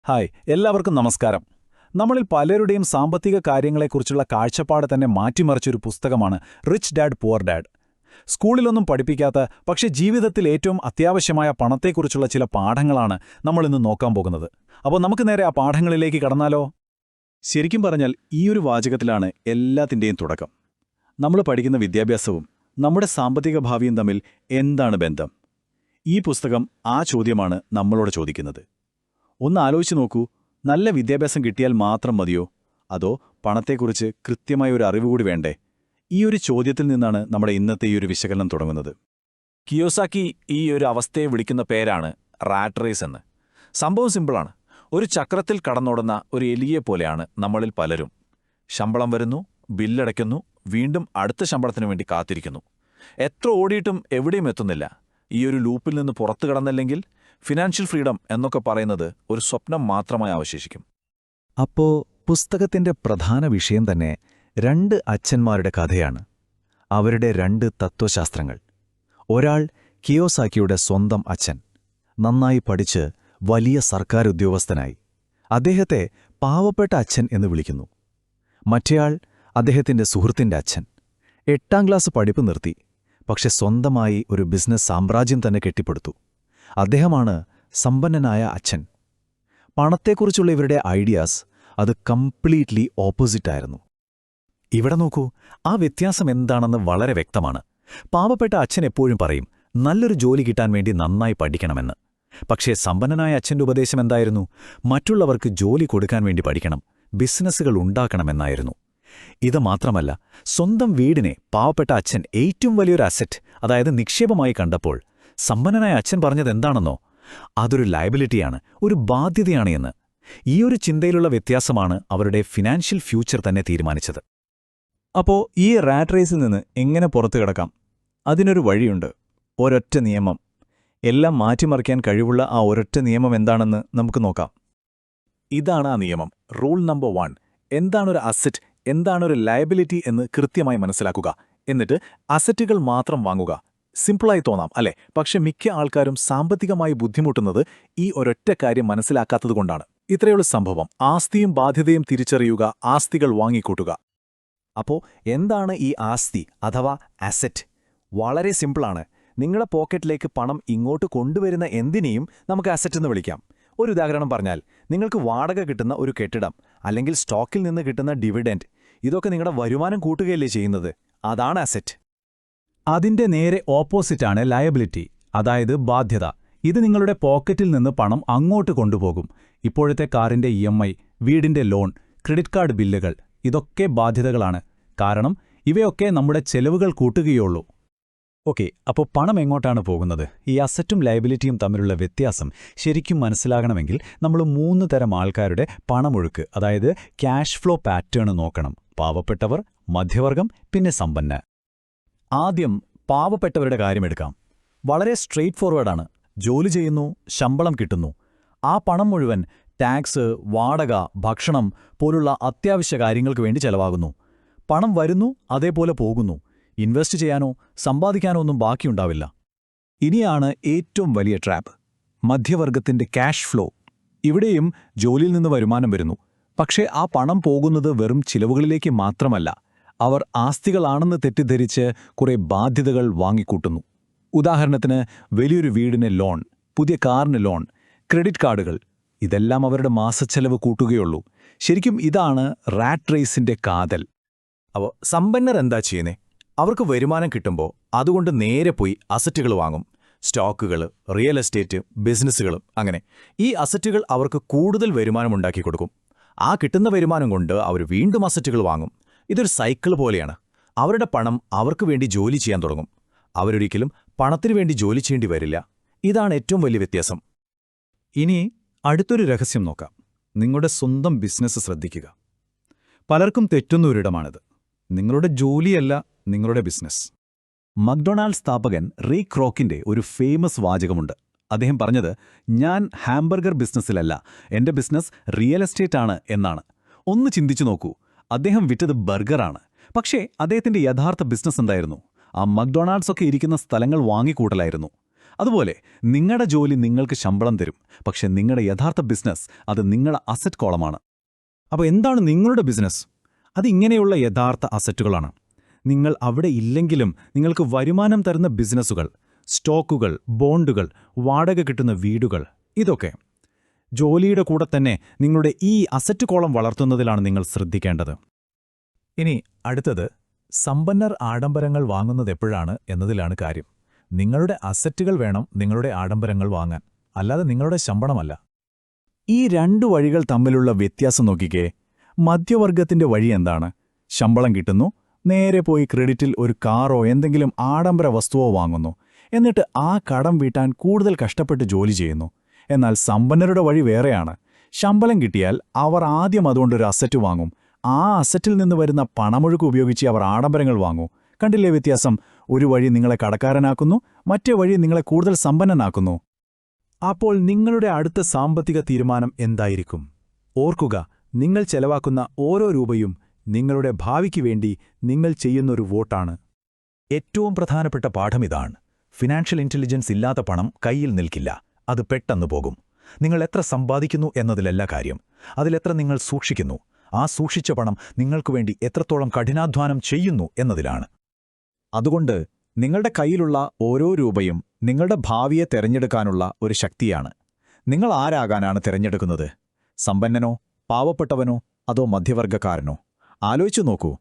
Hi, എല്ലാവർക്കും നമസ്കാരം. നമ്മളിൽ പലരുടെയും സാമ്പത്തിക കാര്യങ്ങളെക്കുറിച്ചുള്ള കാഴ്ചപ്പാട് തന്നെ മാറ്റിമറിച്ചൊരു പുസ്തകമാണ് റിച്ച് ഡാഡ് പുവർ ഡാഡ്. സ്കൂളിലൊന്നും പഠിപ്പിക്കാത്ത പക്ഷേ ജീവിതത്തിൽ ഏറ്റവും അത്യാവശ്യമായ പണത്തെക്കുറിച്ചുള്ള ചില പാഠങ്ങളാണ് നമ്മളിന്ന് നോക്കാൻ പോകുന്നത്. അപ്പോൾ നമുക്ക് നേരെ ആ പാഠങ്ങളിലേക്ക് കടന്നാലോ? ശരിക്കും പറഞ്ഞാൽ ഈയൊരു വാചകത്തിലാണ് എല്ലാത്തിൻ്റെയും തുടക്കം. നമ്മൾ പഠിക്കുന്ന വിദ്യാഭ്യാസവും നമ്മുടെ സാമ്പത്തിക ഭാവിയും തമ്മിൽ എന്താണ് ബന്ധം? ഈ പുസ്തകം ആ ചോദ്യമാണ് നമ്മളോട് ചോദിക്കുന്നത്. ഒന്ന് ആലോചിച്ച് നോക്കൂ, നല്ല വിദ്യാഭ്യാസം കിട്ടിയാൽ മാത്രം മതിയോ, അതോ പണത്തെക്കുറിച്ച് കൃത്യമായ ഒരു അറിവ് കൂടി വേണ്ടേ? ഈ ഒരു ചോദ്യത്തിൽ നിന്നാണ് നമ്മുടെ ഇന്നത്തെ ഈ ഒരു വിശകലനം തുടങ്ങുന്നത്. കിയോസാക്കി ഈ ഒരു അവസ്ഥയെ വിളിക്കുന്ന പേരാണ് റാറ്റ് റേസ് എന്ന്. സംഭവം സിമ്പിളാണ്. ഒരു ചക്രത്തിൽ കടന്നോടുന്ന ഒരു എലിയെപ്പോലെയാണ് നമ്മളിൽ പലരും. ശമ്പളം വരുന്നു, ബില്ലടയ്ക്കുന്നു, വീണ്ടും അടുത്ത ശമ്പളത്തിനു വേണ്ടി കാത്തിരിക്കുന്നു. എത്ര ഓടിയിട്ടും എവിടെയും എത്തുന്നില്ല. ഈ ഒരു ലൂപ്പിൽ നിന്ന് പുറത്തു കടന്നില്ലെങ്കിൽ ഫിനാൻഷ്യൽ ഫ്രീഡം എന്നൊക്കെ പറയുന്നത് ഒരു സ്വപ്നം മാത്രമായി അവശേഷിക്കും. അപ്പോ പുസ്തകത്തിന്റെ പ്രധാന വിഷയം തന്നെ രണ്ട് അച്ഛന്മാരുടെ കഥയാണ്. അവരുടെ രണ്ട് തത്വശാസ്ത്രങ്ങൾ. ഒരാൾ കിയോസാക്കിയുടെ സ്വന്തം അച്ഛൻ, നന്നായി പഠിച്ച് വലിയ സർക്കാർ ഉദ്യോഗസ്ഥനായി. അദ്ദേഹത്തെ പാവപ്പെട്ട അച്ഛൻ എന്ന് വിളിക്കുന്നു. മറ്റേയാൾ അദ്ദേഹത്തിന്റെ സുഹൃത്തിന്റെ അച്ഛൻ. 8ാം ക്ലാസ് പഠിപ്പ് നിർത്തി, പക്ഷെ സ്വന്തമായി ഒരു ബിസിനസ് സാമ്രാജ്യം തന്നെ കെട്ടിപ്പടുത്തു. അദ്ദേഹമാണ് സമ്പന്നനായ അച്ഛൻ. പണത്തെക്കുറിച്ചുള്ള ഇവരുടെ ഐഡിയാസ് അത് കംപ്ലീറ്റ്ലി ഓപ്പോസിറ്റായിരുന്നു. ഇവിടെ നോക്കൂ, ആ വ്യത്യാസം എന്താണെന്ന് വളരെ വ്യക്തമാണ്. പാവപ്പെട്ട അച്ഛൻ എപ്പോഴും പറയും നല്ലൊരു ജോലി കിട്ടാൻ വേണ്ടി നന്നായി പഠിക്കണമെന്ന്. പക്ഷേ സമ്പന്നനായ അച്ഛൻ്റെ ഉപദേശം എന്തായിരുന്നു? മറ്റുള്ളവർക്ക് ജോലി കൊടുക്കാൻ വേണ്ടി പഠിക്കണം, ബിസിനസ്സുകൾ ഉണ്ടാക്കണമെന്നായിരുന്നു. ഇത് മാത്രമല്ല, സ്വന്തം വീടിനെ പാവപ്പെട്ട അച്ഛൻ ഏറ്റവും വലിയൊരു അസറ്റ്, അതായത് നിക്ഷേപമായി കണ്ടപ്പോൾ സമ്പന്നനായ അച്ഛൻ പറഞ്ഞതെന്താണെന്നോ? അതൊരു ലയബിലിറ്റിയാണ്, ഒരു ബാധ്യതയാണ് എന്ന്. ഈ ഒരു ചിന്തയിലുള്ള വ്യത്യാസമാണ് അവരുടെ ഫിനാൻഷ്യൽ ഫ്യൂച്ചർ തന്നെ തീരുമാനിച്ചത്. അപ്പോൾ ഈ റാറ്റ് റേസിൽ നിന്ന് എങ്ങനെ പുറത്തു കിടക്കാം? അതിനൊരു വഴിയുണ്ട്. ഒരൊറ്റ നിയമം. എല്ലാം മാറ്റിമറിക്കാൻ കഴിവുള്ള ആ ഒരൊറ്റ നിയമം എന്താണെന്ന് നമുക്ക് നോക്കാം. ഇതാണ് ആ നിയമം. Rule number 1. എന്താണൊരു അസറ്റ്, എന്താണൊരു ലയബിലിറ്റി എന്ന് കൃത്യമായി മനസ്സിലാക്കുക. എന്നിട്ട് അസറ്റുകൾ മാത്രം വാങ്ങുക. സിമ്പിളായി തോന്നാം അല്ലേ? പക്ഷെ മിക്ക ആൾക്കാരും സാമ്പത്തികമായി ബുദ്ധിമുട്ടുന്നത് ഈ ഒരൊറ്റ കാര്യം മനസ്സിലാക്കാത്തതുകൊണ്ടാണ്. ഇത്രയുള്ള സംഭവം. ആസ്തിയും ബാധ്യതയും തിരിച്ചറിയുക, ആസ്തികൾ വാങ്ങിക്കൂട്ടുക. അപ്പോൾ എന്താണ് ഈ ആസ്തി അഥവാ അസറ്റ്? വളരെ സിമ്പിളാണ്. നിങ്ങളുടെ പോക്കറ്റിലേക്ക് പണം ഇങ്ങോട്ട് കൊണ്ടുവരുന്ന എന്തിനേയും നമുക്ക് അസറ്റ് എന്ന് വിളിക്കാം. ഒരു ഉദാഹരണം പറഞ്ഞാൽ, നിങ്ങൾക്ക് വാടക കിട്ടുന്ന ഒരു കെട്ടിടം, അല്ലെങ്കിൽ സ്റ്റോക്കിൽ നിന്ന് കിട്ടുന്ന ഡിവിഡൻഡ്, ഇതൊക്കെ നിങ്ങളുടെ വരുമാനം കൂട്ടുകയല്ലേ ചെയ്യുന്നത്? അതാണ് അസറ്റ്. അതിന്റെ നേരെ ഓപ്പോസിറ്റാണ് ലയബിലിറ്റി, അതായത് ബാധ്യത. ഇത് നിങ്ങളുടെ പോക്കറ്റിൽ നിന്ന് പണം അങ്ങോട്ട് കൊണ്ടുപോകും. ഇപ്പോഴത്തെ കാറിന്റെ EMI, വീടിന്റെ ലോൺ, ക്രെഡിറ്റ് കാർഡ് ബില്ലുകൾ, ഇതൊക്കെ ബാധ്യതകളാണ്. കാരണം ഇവയൊക്കെ നമ്മുടെ ചെലവുകൾ കൂട്ടുകയുള്ളൂ. ഓക്കെ, അപ്പോൾ പണം എങ്ങോട്ടാണ് പോകുന്നത്? ഈ അസറ്റും ലയബിലിറ്റിയും തമ്മിലുള്ള വ്യത്യാസം ശരിക്കും മനസ്സിലാകണമെങ്കിൽ നമ്മൾ 3 തരം ആൾക്കാരുടെ പണമൊഴുക്ക്, അതായത് ക്യാഷ് ഫ്ലോ പാറ്റേൺ നോക്കണം. പാവപ്പെട്ടവർ, മധ്യവർഗം, പിന്നെ സമ്പന്നർ. ആദ്യം പാവപ്പെട്ടവരുടെ കാര്യമെടുക്കാം. വളരെ സ്ട്രെയിറ്റ് ഫോർവേഡാണ്. ജോലി ചെയ്യുന്നു, ശമ്പളം കിട്ടുന്നു. ആ പണം മുഴുവൻ ടാക്സ്, വാടക, ഭക്ഷണം പോലുള്ള അത്യാവശ്യ കാര്യങ്ങൾക്ക് വേണ്ടി ചെലവാകുന്നു. പണം വരുന്നു, അതേപോലെ പോകുന്നു. ഇൻവെസ്റ്റ് ചെയ്യാനോ സമ്പാദിക്കാനോ ഒന്നും ബാക്കിയുണ്ടാവില്ല. ഇനിയാണ് ഏറ്റവും വലിയ ട്രാപ്പ്, മധ്യവർഗത്തിന്റെ ക്യാഷ് ഫ്ലോ. ഇവിടെയും ജോലിയിൽ നിന്ന് വരുമാനം വരുന്നു. പക്ഷേ ആ പണം പോകുന്നത് വെറും ചിലവുകളിലേക്ക് മാത്രമല്ല. അവർ ആസ്തികളാണെന്ന് തെറ്റിദ്ധരിച്ച് കുറേ ബാധ്യതകൾ വാങ്ങിക്കൂട്ടുന്നു. ഉദാഹരണത്തിന്, വലിയൊരു വീടിന് ലോൺ, പുതിയ കാറിന് ലോൺ, ക്രെഡിറ്റ് കാർഡുകൾ. ഇതെല്ലാം അവരുടെ മാസച്ചെലവ് കൂട്ടുകയുള്ളൂ. ശരിക്കും ഇതാണ് റാറ്റ് റേസിന്റെ കാതൽ. അപ്പോൾ സമ്പന്നർ എന്താ ചെയ്യുന്നേ? അവർക്ക് വരുമാനം കിട്ടുമ്പോൾ അതുകൊണ്ട് നേരെ പോയി അസറ്റുകൾ വാങ്ങും. സ്റ്റോക്കുകൾ, റിയൽ എസ്റ്റേറ്റ്, ബിസിനസ്സുകളും. അങ്ങനെ ഈ അസറ്റുകൾ അവർക്ക് കൂടുതൽ വരുമാനമുണ്ടാക്കി കൊടുക്കും. ആ കിട്ടുന്ന വരുമാനം കൊണ്ട് അവർ വീണ്ടും അസറ്റുകൾ വാങ്ങും. ഇതൊരു സൈക്കിൾ പോലെയാണ്. അവരുടെ പണം അവർക്ക് വേണ്ടി ജോലി ചെയ്യാൻ തുടങ്ങും. അവരൊരിക്കലും പണത്തിനു വേണ്ടി ജോലി ചെയ്യേണ്ടി വരില്ല. ഇതാണ് ഏറ്റവും വലിയ വ്യത്യാസം. ഇനി അടുത്തൊരു രഹസ്യം നോക്കാം. നിങ്ങളുടെ സ്വന്തം ബിസിനസ് ശ്രദ്ധിക്കുക. പലർക്കും തെറ്റുന്ന ഒരിടമാണിത്. നിങ്ങളുടെ ജോലിയല്ല നിങ്ങളുടെ ബിസിനസ്. മക്ഡൊണാൾഡ് സ്ഥാപകൻ റീ ക്രോക്കിന്റെ ഒരു ഫേമസ് വാചകമുണ്ട്. അദ്ദേഹം പറഞ്ഞത്, ഞാൻ ഹാംബർഗർ ബിസിനസ്സിലല്ല, എന്റെ ബിസിനസ് റിയൽ എസ്റ്റേറ്റ് ആണ് എന്നാണ്. ഒന്ന് ചിന്തിച്ചു നോക്കൂ. അദ്ദേഹം വിറ്റത് ബർഗറാണ്. പക്ഷേ അദ്ദേഹത്തിന്റെ യഥാർത്ഥ ബിസിനസ് എന്തായിരുന്നു? ആ മക്ഡൊണാൾഡ്സ് ഒക്കെ ഇരിക്കുന്ന സ്ഥലങ്ങൾ വാങ്ങിക്കൂട്ടലായിരുന്നു. അതുപോലെ നിങ്ങളുടെ ജോലി നിങ്ങൾക്ക് ശമ്പളം തരും, പക്ഷെ നിങ്ങളുടെ യഥാർത്ഥ ബിസിനസ് അത് നിങ്ങളുടെ അസറ്റ് കോളമാണ്. അപ്പോൾ എന്താണ് നിങ്ങളുടെ ബിസിനസ്? അതിങ്ങനെയുള്ള യഥാർത്ഥ അസറ്റുകളാണ്. നിങ്ങൾ അവിടെ ഇല്ലെങ്കിലും നിങ്ങൾക്ക് വരുമാനം തരുന്ന ബിസിനസ്സുകൾ, സ്റ്റോക്കുകൾ, ബോണ്ടുകൾ, വാടക കിട്ടുന്ന വീടുകൾ, ഇതൊക്കെ. ജോലിയുടെ കൂടെ തന്നെ നിങ്ങളുടെ ഈ അസറ്റ് കോളം വളർത്തുന്നതിലാണ് നിങ്ങൾ ശ്രദ്ധിക്കേണ്ടത്. ഇനി അടുത്തത്, സമ്പന്നർ ആഡംബരങ്ങൾ വാങ്ങുന്നതെപ്പോഴാണ് എന്നതിലാണ് കാര്യം. നിങ്ങളുടെ അസറ്റുകൾ വേണം നിങ്ങളുടെ ആഡംബരങ്ങൾ വാങ്ങാൻ, അല്ലാതെ നിങ്ങളുടെ ശമ്പളമല്ല. ഈ രണ്ടു വഴികൾ തമ്മിലുള്ള വ്യത്യാസം നോക്കിക്കേ. മധ്യവർഗത്തിന്റെ വഴി എന്താണ്? ശമ്പളം കിട്ടുന്നു, നേരെ പോയി ക്രെഡിറ്റിൽ ഒരു കാറോ എന്തെങ്കിലും ആഡംബര വസ്തുവോ വാങ്ങുന്നു, എന്നിട്ട് ആ കടം വീട്ടാൻ കൂടുതൽ കഷ്ടപ്പെട്ട് ജോലി ചെയ്യുന്നു. എന്നാൽ സമ്പന്നരുടെ വഴി വേറെയാണ്. ശമ്പളം കിട്ടിയാൽ അവർ ആദ്യം അതുകൊണ്ടൊരു അസറ്റ് വാങ്ങും. ആ അസറ്റിൽ നിന്ന് വരുന്ന പണമൊഴുക്ക് ഉപയോഗിച്ച് അവർ ആഡംബരങ്ങൾ വാങ്ങൂ. കണ്ടില്ലേ വ്യത്യാസം? ഒരു വഴി നിങ്ങളെ കടക്കാരനാക്കുന്നു, മറ്റേ വഴി നിങ്ങളെ കൂടുതൽ സമ്പന്നനാക്കുന്നു. അപ്പോൾ നിങ്ങളുടെ അടുത്ത സാമ്പത്തിക തീരുമാനം എന്തായിരിക്കും? ഓർക്കുക, നിങ്ങൾ ചെലവാക്കുന്ന ഓരോ രൂപയും നിങ്ങളുടെ ഭാവിക്ക് വേണ്ടി നിങ്ങൾ ചെയ്യുന്നൊരു വോട്ടാണ്. ഏറ്റവും പ്രധാനപ്പെട്ട പാഠമിതാണ്: ഫിനാൻഷ്യൽ ഇന്റലിജൻസ് ഇല്ലാത്ത പണം കയ്യിൽ നിൽക്കില്ല, അത് പെട്ടെന്ന് പോകും. നിങ്ങൾ എത്ര സമ്പാദിക്കുന്നു എന്നതിലല്ല കാര്യം, അതിലെത്ര നിങ്ങൾ സൂക്ഷിക്കുന്നു. ആ സൂക്ഷിച്ച പണം നിങ്ങൾക്കു വേണ്ടി എത്രത്തോളം കഠിനാധ്വാനം ചെയ്യുന്നു എന്നതിലാണ്. അതുകൊണ്ട് നിങ്ങളുടെ കയ്യിലുള്ള ഓരോ രൂപയും നിങ്ങളുടെ ഭാവിയെ തിരഞ്ഞെടുക്കാനുള്ള ഒരു ശക്തിയാണ്. നിങ്ങൾ ആരാകാനാണ് തിരഞ്ഞെടുക്കുന്നത്? സമ്പന്നനോ, പാവപ്പെട്ടവനോ, അതോ മധ്യവർഗക്കാരനോ? ആലോചിച്ചു നോക്കൂ.